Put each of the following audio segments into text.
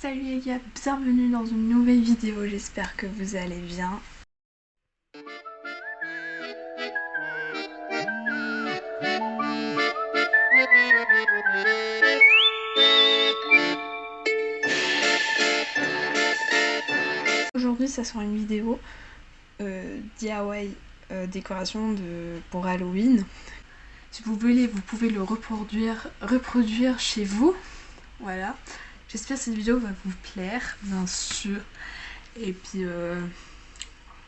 Salut les gars, bienvenue dans une nouvelle vidéo, j'espère que vous allez bien. Aujourd'hui ça sera une vidéo DIY décoration pour Halloween. Si vous voulez, vous pouvez le reproduire chez vous. Voilà. J'espère que cette vidéo va vous plaire, bien sûr. Et puis,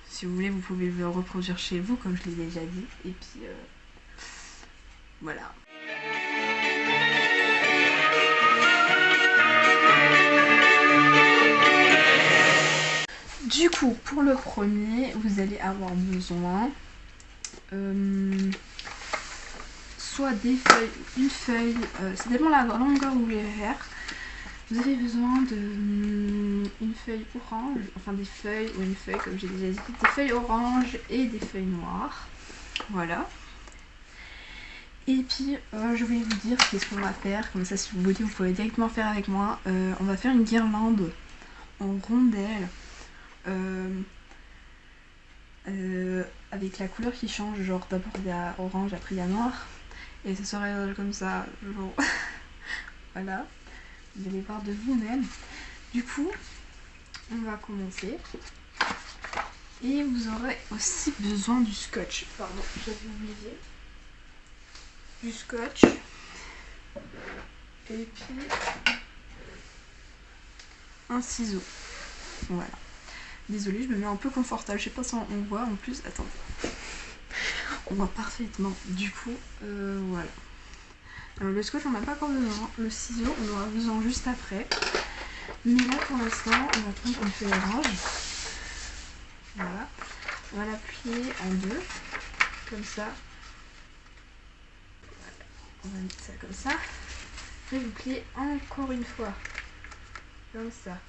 si vous voulez, vous pouvez le reproduire chez vous, comme je l'ai déjà dit. Et puis, voilà. Du coup, pour le premier, vous allez avoir besoin soit des feuilles, une feuille, ça dépend de la longueur que vous voulez faire. Vous avez besoin d'une feuille orange, enfin des feuilles, ou une feuille comme j'ai déjà dit, des feuilles oranges et des feuilles noires. Voilà. Et puis je vais vous dire qu'est-ce qu'on va faire, comme ça si vous voulez vous pouvez directement faire avec moi. On va faire une guirlande en rondelles. Avec la couleur qui change, genre d'abord il y a orange, après il y a noir, et ça serait comme ça, genre voilà, vous allez voir de vous-même. Du coup, on va commencer, et vous aurez aussi besoin du scotch, pardon, j'avais oublié, du scotch, et puis un ciseau, voilà. Désolée, je me mets un peu confortable, je sais pas si on voit en plus, attendez. On voit parfaitement, du coup, voilà. Alors, le scotch on n'a pas encore besoin, le ciseau on aura besoin juste après. Mais là pour l'instant on va prendre une feuille orange. Voilà. On va la plier en deux, comme ça. Voilà. On va mettre ça comme ça. Après vous pliez encore une fois. Comme ça.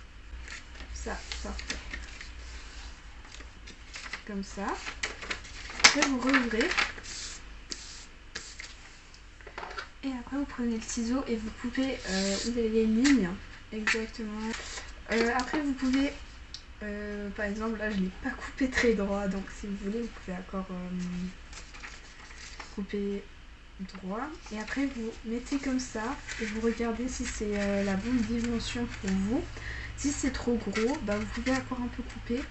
Ça, parfait. Comme ça. Après vous rouvrez. Et après vous prenez le ciseau et vous coupez vous avez les lignes exactement. Après vous pouvez, par exemple là je l'ai pas coupé très droit, donc si vous voulez vous pouvez encore couper droit. Et après vous mettez comme ça et vous regardez si c'est la bonne dimension pour vous. Si c'est trop gros, bah vous pouvez encore un peu couper.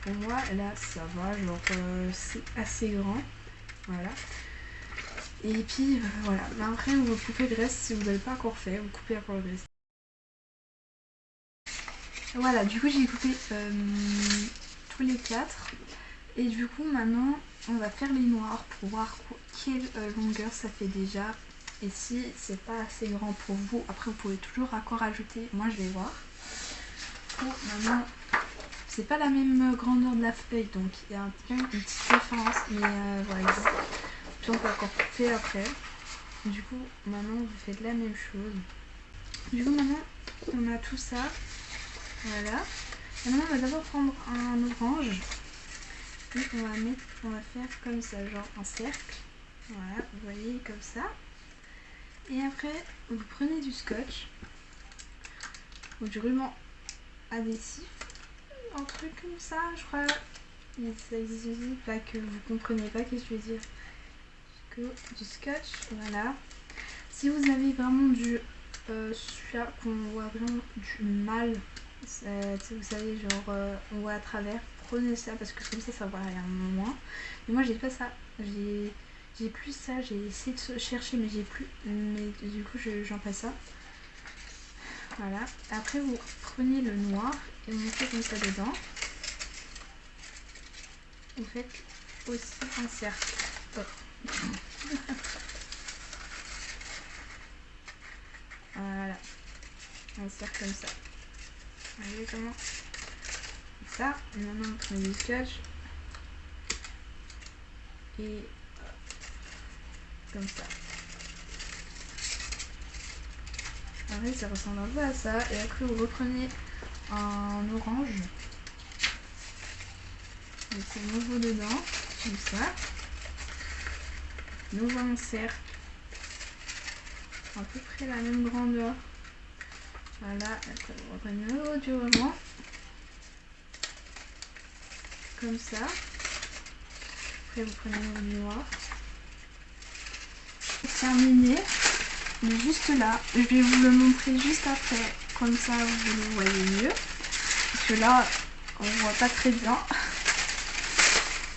Pour moi là ça va, genre c'est assez grand. Voilà. Et puis voilà, mais après vous coupez le reste si vous n'avez pas encore fait, vous coupez encore le reste. Voilà, du coup j'ai coupé tous les quatre. Et du coup maintenant on va faire les noirs pour voir quelle longueur ça fait déjà. Et si c'est pas assez grand pour vous, après vous pouvez toujours encore ajouter, moi je vais voir. Pour maintenant, c'est pas la même grandeur de la feuille, donc il y a quand même une petite différence, mais voilà. Puis on peut encore couper après. Du coup maintenant vous faites la même chose. Du coup maintenant on a tout ça. Voilà. Maintenant on va d'abord prendre un orange. Puis on va faire comme ça, genre un cercle. Voilà, vous voyez comme ça. Et après vous prenez du scotch ou du ruban adhésif. Un truc comme ça, je crois. Ça existe pas que vous comprenez pas ce que je veux dire. Du scotch, voilà. Si vous avez vraiment du celui-là qu'on voit vraiment du mal, vous savez, genre on voit à travers, prenez ça parce que comme ça va rien moins. Mais moi j'ai pas ça, j'ai plus ça, j'ai essayé de chercher mais j'ai plus, mais du coup j'en fais ça. Voilà, après vous prenez le noir et vous mettez comme ça dedans. Vous faites aussi un cercle. Oh. Voilà, un cercle comme ça. Vous voyez comment ça. Maintenant on prend du scotch et comme ça. Après ça ressemble un peu à ça. Et après vous reprenez un orange. Mettez nouveau dedans, comme ça. Nouveau un cercle. À peu près la même grandeur. Voilà, après vous reprenez le haut du ruban. Comme ça. Après vous prenez le haut du noir. Terminé. Il est juste là. Je vais vous le montrer juste après. Comme ça vous le voyez mieux. Parce que là, on voit pas très bien.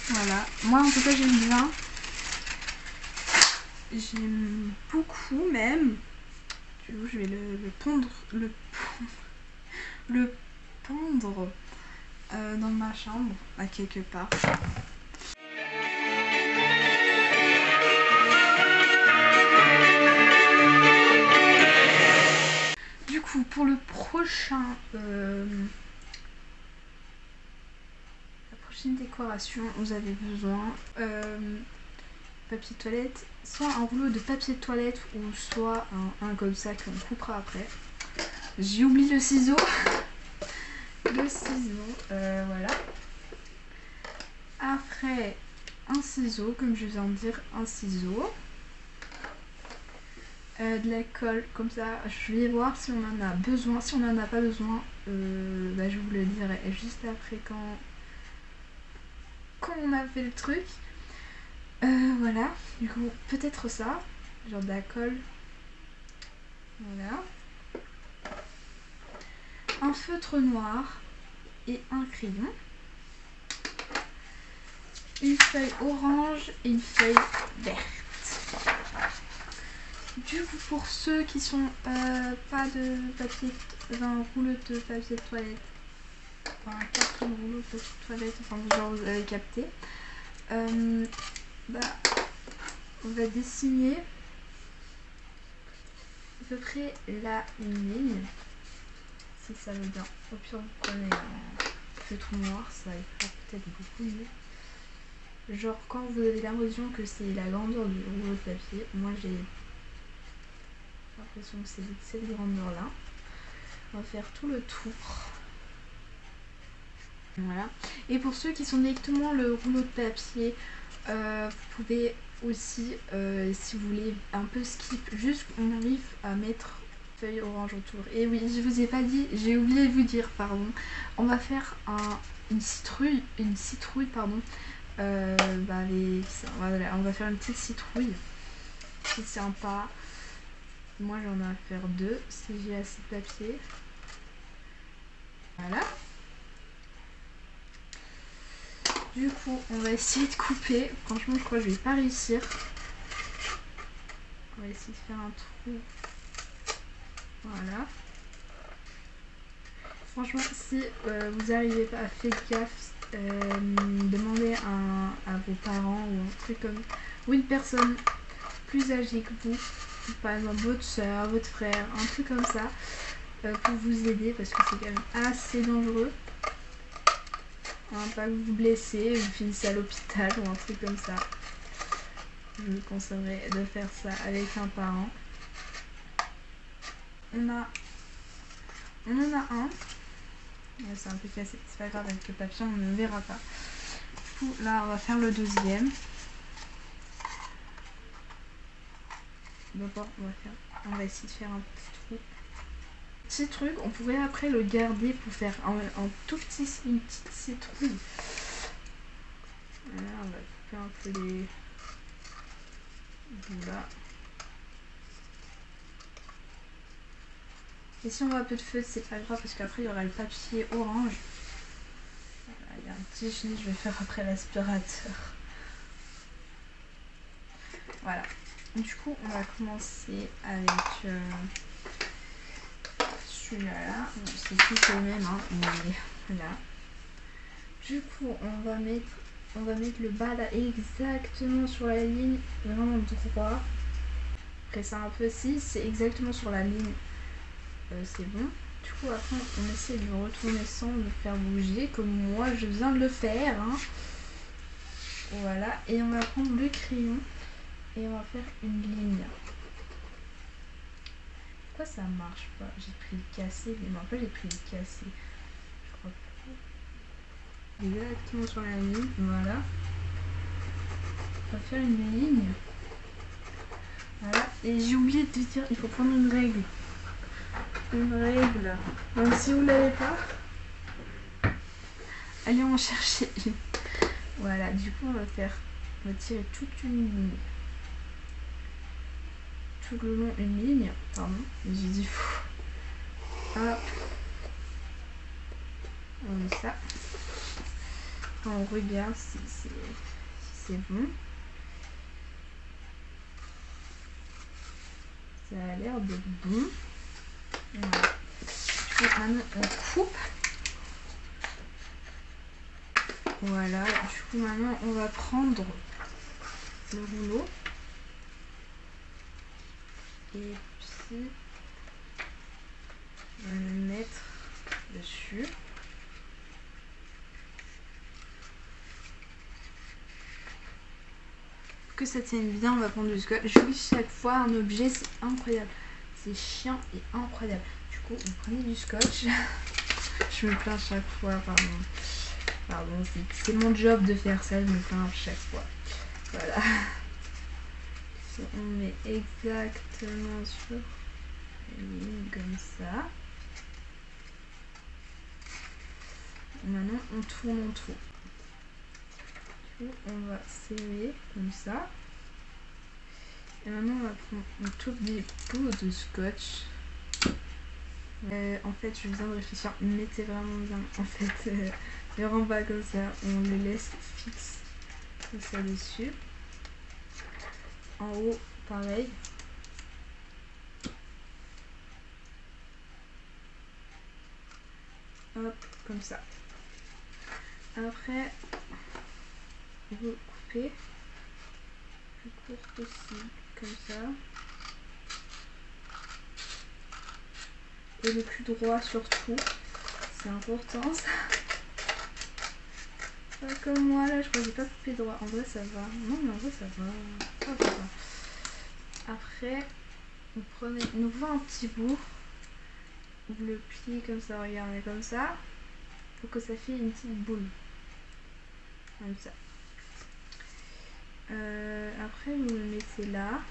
Voilà. Moi en tout cas j'aime bien. J'aime beaucoup même. Du coup je vais le pendre. Le pendre dans ma chambre à quelque part. Du coup pour le prochain la prochaine décoration vous avez besoin papier toilette, soit un rouleau de papier toilette ou soit un comme ça qu'on coupera après. J'ai oublié le ciseau. Le ciseau, voilà. Après, un ciseau, comme je viens de dire, un ciseau. De la colle, comme ça, je vais voir si on en a besoin. Si on n'en a pas besoin, bah, je vous le dirai juste après quand on a fait le truc. Voilà, du coup, peut-être ça, genre de la colle. Voilà. Un feutre noir et un crayon. Une feuille orange et une feuille verte. Du coup, pour ceux qui sont pas de papier, un rouleau de papier de toilette, enfin un carton de rouleau de papier de toilette, enfin genre vous avez capté, bah, on va dessiner à peu près là une ligne, si ça veut bien. Au pire vous prenez un feutre noir, ça ira peut-être beaucoup mieux. Genre quand vous avez l'impression que c'est la grandeur du rouleau de papier, moi j'ai l'impression que c'est cette grandeur là. On va faire tout le tour. Voilà. Et pour ceux qui sont directement le rouleau de papier, vous pouvez aussi, si vous voulez, un peu skip, juste on arrive à mettre feuille orange autour. Et oui, je vous ai pas dit, j'ai oublié de vous dire, pardon. On va faire une citrouille, pardon. Voilà, on va faire une petite citrouille. C'est sympa. Moi j'en ai à faire 2 si j'ai assez de papier. Voilà. Du coup, on va essayer de couper. Franchement, je crois que je vais pas réussir. On va essayer de faire un trou. Voilà. Franchement, si vous n'arrivez pas à faire gaffe, demandez à vos parents ou un truc comme... ou une personne plus âgée que vous, par exemple votre soeur, votre frère, un truc comme ça, pour vous aider parce que c'est quand même assez dangereux. Pas que vous vous blessez, vous finissez à l'hôpital ou un truc comme ça. Je vous conseillerais de faire ça avec un parent. On en a un. C'est un peu cassé, c'est pas grave, avec le papier on ne verra pas. Du coup là on va faire le deuxième. D'abord on va essayer de faire un petit trou. Petit truc, on pourrait après le garder pour faire un tout petit, une petite citrouille. Voilà, on va couper un peu les... Voilà. Et si on voit un peu de feu, c'est pas grave parce qu'après il y aura le papier orange. Voilà, il y a un petit chenille, je vais faire après l'aspirateur. Voilà. Du coup, on va commencer avec celui-là. Bon, c'est tous les mêmes, hein, mais voilà. Du coup, on va mettre le bas là exactement sur la ligne, vraiment droit. Après ça un peu, si c'est exactement sur la ligne, c'est bon. Du coup après on essaie de le retourner sans le faire bouger comme moi je viens de le faire, hein. Voilà, et on va prendre le crayon et on va faire une ligne. Pourquoi ça marche pas? J'ai pris le cassé, mais en fait j'ai pris le cassé, je crois pas. Exactement sur la ligne, voilà. On va faire une ligne. Voilà, et j'ai oublié de te dire, il faut prendre une règle. une règle. Donc si vous l'avez pas, allez en chercher une. Voilà, du coup on va tirer toute une ligne. Tout le long une ligne, pardon, j'ai dit fou. Hop. Comme ça. On regarde si c'est bon. Ça a l'air d'être bon. Voilà. Du coup, maintenant on coupe. Voilà. Du coup, maintenant on va prendre le rouleau. Et puis on va le mettre dessus. Pour que ça tienne bien, on va prendre du scotch. Je vis chaque fois un objet, c'est incroyable. C'est chiant et incroyable. Du coup, vous prenez du scotch. Je me plains chaque fois, pardon, c'est mon job de faire ça, je me plains chaque fois. Voilà. On met exactement sur une ligne comme ça. Maintenant, on tourne en tout. Du coup, on va serrer comme ça. Et maintenant, on va prendre un tout petit bout de scotch. En fait, je viens de réfléchir. Mettez vraiment bien. En fait, ne rend pas comme ça. On le laisse fixe comme ça dessus. En haut, pareil. Hop, comme ça. Après, vous coupez le plus court possible, comme ça. Et le plus droit surtout. C'est important ça. Pas comme moi là, je crois que j'ai pas coupé droit. En vrai ça va. Non mais en vrai ça va. Ça va. Après, vous prenez nouveau un petit bout. Vous le pliez comme ça, regardez comme ça. Pour que ça fait une petite boule. Comme ça. Après vous le mettez là.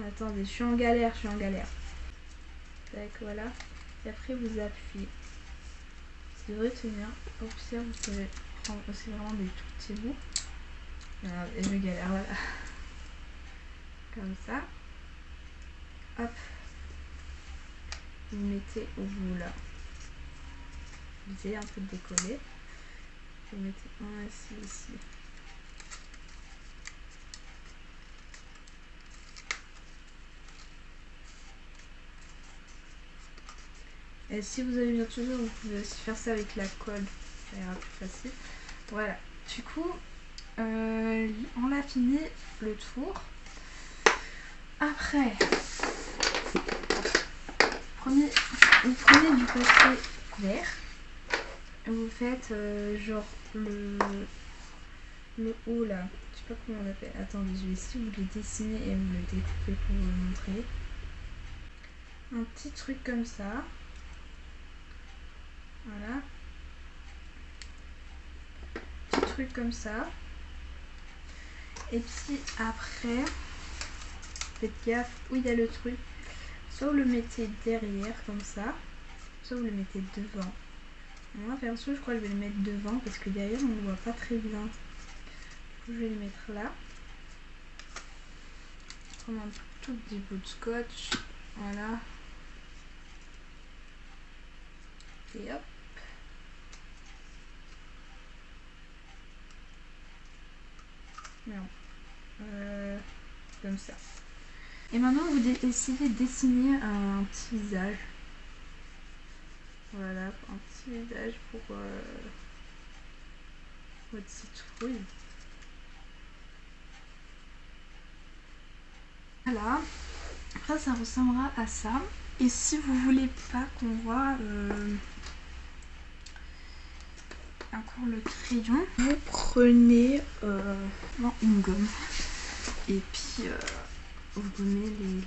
Attendez, je suis en galère. Tac, voilà. Et après vous appuyez. Vous devrez tenir. Au pire, vous pouvez prendre aussi vraiment des tout petits bouts. Et je galère, voilà. Comme ça. Hop. Vous mettez au bout là. Vous essayez un peu de décoller. Vous mettez un ici. Et si vous avez bien toujours, vous pouvez aussi faire ça avec la colle. Ça ira plus facile. Voilà. Du coup, on a fini le tour. Après, vous prenez du papier vert. Et vous faites genre le haut là. Je sais pas comment on appelle. Attendez, je vais essayer de vous le dessiner et vous le découper pour vous le montrer. Un petit truc comme ça. Voilà. Petit truc comme ça. Et puis après, faites gaffe où il y a le truc. Soit vous le mettez derrière comme ça, soit vous le mettez devant. Moi perso, je crois que je vais le mettre devant parce que derrière on ne voit pas très bien. Du coup, je vais le mettre là. Prendre un tout petit bout de scotch. Voilà. Et hop. Merde. Comme ça. Et maintenant vous décidez de dessiner un petit visage. Voilà, un petit visage pour votre citrouille. Voilà. Après ça ressemblera à ça. Et si vous voulez pas qu'on voit encore le crayon, vous prenez une gomme et puis vous gommez les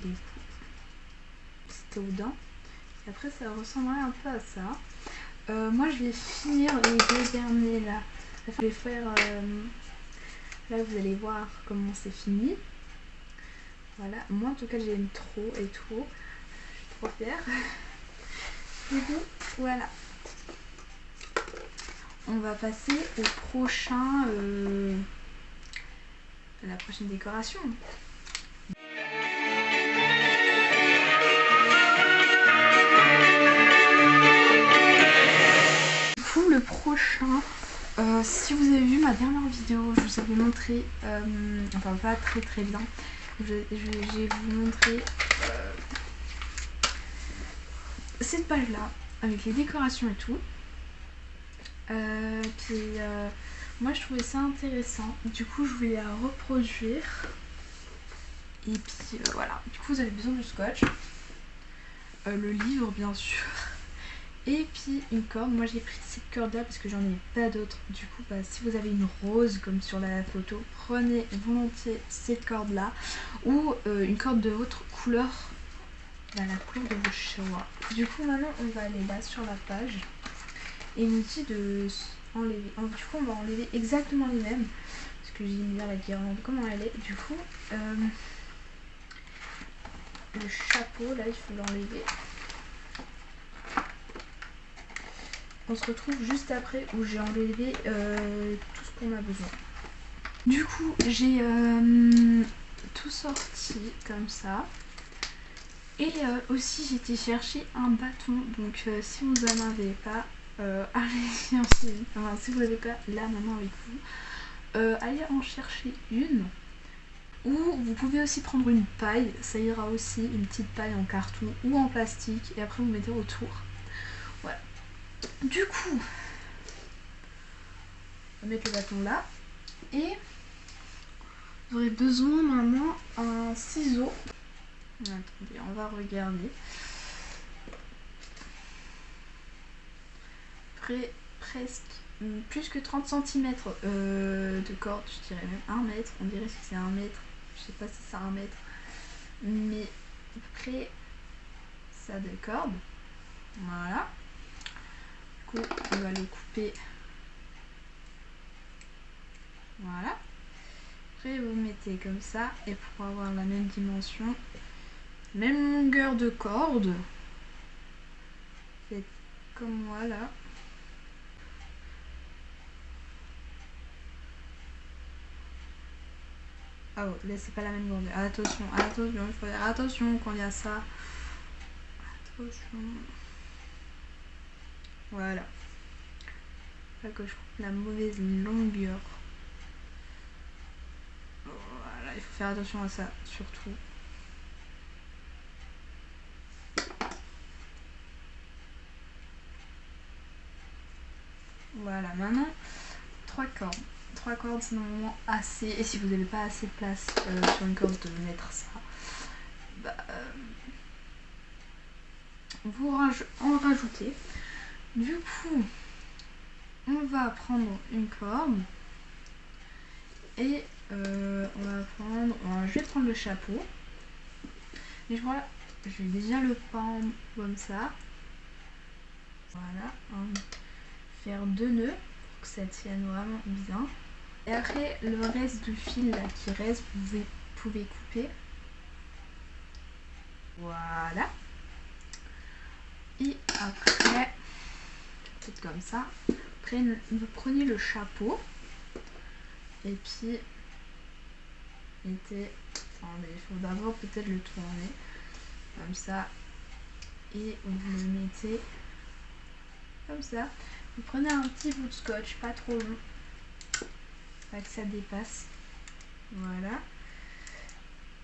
petits dents. Et après ça ressemblerait un peu à ça. Moi je vais finir les deux derniers là Je vais faire... là vous allez voir comment c'est fini. Voilà, moi en tout cas j'aime trop et tout. Je suis trop fière. Du coup, voilà. On va passer au prochain... la prochaine décoration. Du coup, le prochain... si vous avez vu ma dernière vidéo, je vous avais montré... enfin, pas très bien. Je vais vous montrer cette page là avec les décorations et tout. Moi je trouvais ça intéressant, du coup je voulais la reproduire. Et puis voilà, du coup vous avez besoin du scotch, le livre bien sûr, et puis une corde. Moi j'ai pris cette corde là parce que j'en ai pas d'autres. Du coup si vous avez une rose comme sur la photo, prenez volontiers cette corde là, ou une corde de votre couleur, la couleur de vos choix. Du coup maintenant on va aller là sur la page et il nous dit de enlever. Du coup on va enlever exactement les mêmes parce que j'aime bien la guirlande comment elle est. Du coup le chapeau là il faut l'enlever. On se retrouve juste après où j'ai enlevé tout ce qu'on a besoin. Du coup j'ai tout sorti comme ça. Et aussi j'ai été chercher un bâton. Donc si vous en avez pas, allez-y aussi. Enfin, si vous n'avez pas là maintenant avec vous, allez en chercher une. Ou vous pouvez aussi prendre une paille, ça ira aussi, une petite paille en carton ou en plastique, et après vous mettez autour. Voilà. Du coup, on va mettre le bâton là, et vous aurez besoin maintenant d'un ciseau. Attendez, on va regarder. Presque plus que 30 cm de corde, je dirais même 1 mètre. On dirait que c'est 1 mètre. Je sais pas si c'est 1 mètre, mais à peu près ça de corde. Voilà. Du coup, on va le couper. Voilà. Après, vous mettez comme ça, et pour avoir la même dimension, même longueur de corde, faites comme moi là. Ah oh, là c'est pas la même longueur. Attention, attention, il faut faire attention quand il y a ça. Attention. Voilà. Là que je coupe la mauvaise longueur. Voilà, il faut faire attention à ça, surtout. Voilà, maintenant 3 cordes. 3 cordes c'est normalement assez. Et si vous n'avez pas assez de place sur une corde de mettre ça, bah, vous en rajoutez. Du coup, on va prendre une corde et on va prendre. Je vais prendre le chapeau. Et voilà, je vais déjà le pendre comme ça. Voilà, faire 2 nœuds pour que ça tienne vraiment bien. Et après, le reste du fil là qui reste, vous pouvez couper. Voilà. Et après, faites comme ça. Après, vous prenez le chapeau. Et puis, mettez. Attendez, il faut d'abord peut-être le tourner. Comme ça. Et vous le mettez comme ça. Vous prenez un petit bout de scotch, pas trop long. Pas que ça dépasse. Voilà.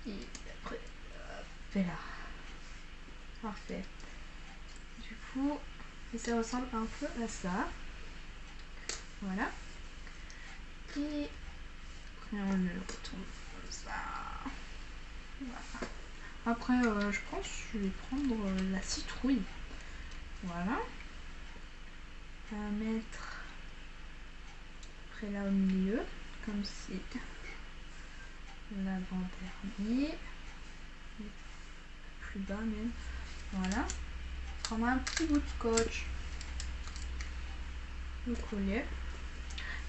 Et après, hop là. Parfait. Du coup, ça ressemble un peu à ça. Voilà. Et après, on le retourne comme ça. Voilà. Après, je pense que je vais prendre la citrouille. Voilà. On va mettre après là au milieu, comme si l'avant-dernier, plus bas même. Voilà. Prendre un petit bout de scotch, le coller.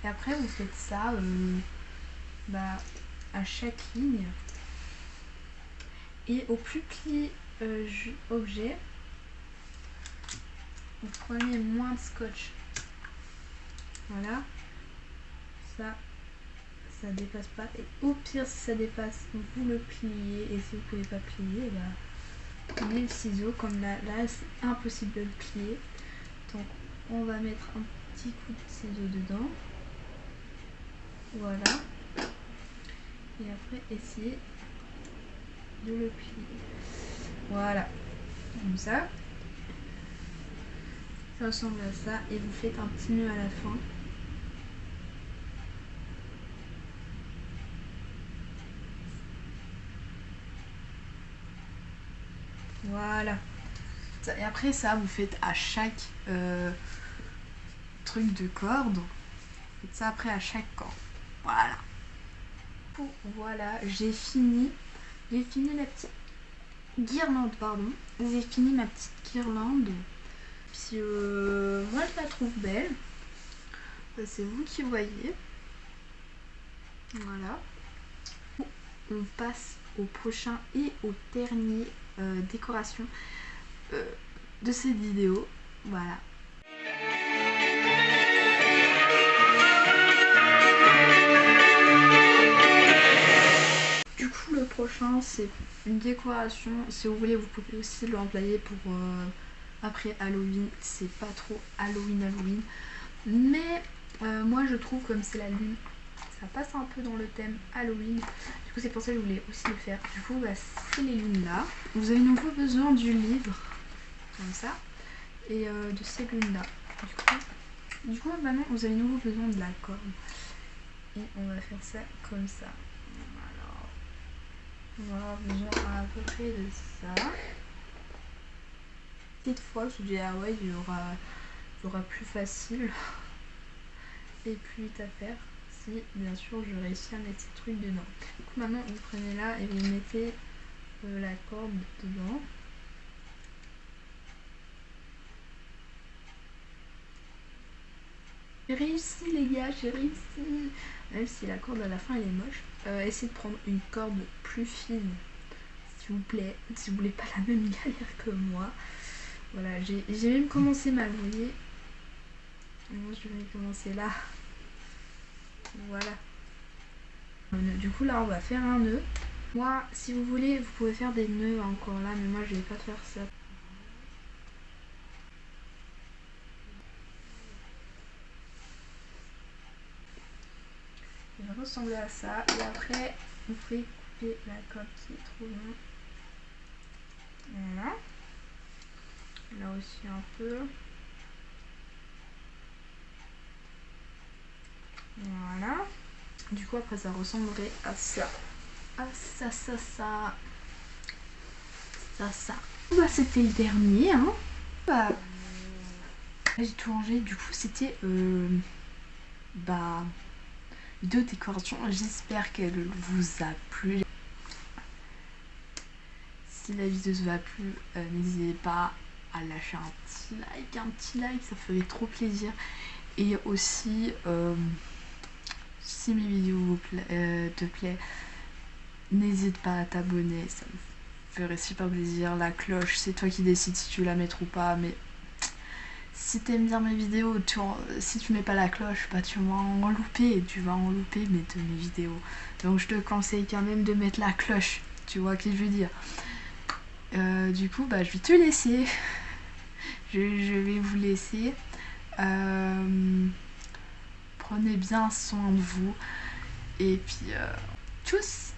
Et après vous faites ça à chaque ligne. Et au plus pli objet, vous prenez moins de scotch. Voilà. Ça dépasse pas. Et au pire, si ça dépasse, vous le pliez. Et si vous pouvez pas plier, prenez le ciseau. Comme là c'est impossible de le plier. Donc on va mettre un petit coup de ciseau dedans. Voilà. Et après essayer de le plier. Voilà. Comme ça. Ça ressemble à ça. Et vous faites un petit nœud à la fin. Voilà. Et après ça, vous faites à chaque truc de corde. Vous faites ça après à chaque corde. Voilà. Voilà, j'ai fini la petite guirlande, pardon. J'ai fini ma petite guirlande. Puis moi je la trouve belle. C'est vous qui voyez. Voilà. On passe au prochain et au dernier décoration de cette vidéo. Voilà. Du coup le prochain c'est une décoration. Si vous voulez vous pouvez aussi l'employer pour après Halloween. C'est pas trop Halloween. Mais moi je trouve comme c'est la lune, ça passe un peu dans le thème Halloween. Du coup c'est pour ça que je voulais aussi le faire. Du coup c'est les lunes là. Vous avez nouveau besoin du livre. Comme ça. Et de ces lunes là. Du coup maintenant vous avez nouveau besoin de la corde. Et on va faire ça comme ça. Alors, on va avoir besoin à peu près de ça. Cette fois je me dis ah ouais il y aura plus facile et plus vite à faire si bien sûr je réussis à mettre ces trucs dedans. Du coup maintenant vous prenez là et vous mettez la corde dedans. J'ai réussi les gars, j'ai réussi. Même si la corde à la fin elle est moche. Essayez de prendre une corde plus fine s'il vous plaît. Si vous voulez pas la même galère que moi. Voilà, j'ai même commencé mal, vous voyez. Moi je vais commencer là. Voilà. Du coup là on va faire un nœud. Moi si vous voulez vous pouvez faire des nœuds encore là, mais moi je vais pas faire ça. Il va ressembler à ça. Et après vous pouvez couper la corde qui est trop longue. Voilà. Là aussi un peu. Voilà. Du coup après ça ressemblerait à ça. Ah ça. C'était le dernier hein. J'ai tout rangé. Du coup c'était vidéo décoration. J'espère qu'elle vous a plu. Si la vidéo vous a plu, n'hésitez pas à lâcher un petit like, ça ferait trop plaisir. Et aussi si mes vidéos te plaisent, n'hésite pas à t'abonner, ça me ferait super plaisir. La cloche, c'est toi qui décides si tu la mets ou pas, mais si t'aimes bien mes vidéos, si tu mets pas la cloche, tu vas en louper, mais de mes vidéos. Donc je te conseille quand même de mettre la cloche, tu vois ce que je veux dire. Du coup, je vais te laisser. Je vais vous laisser. Prenez bien soin de vous. Et puis, tchuss!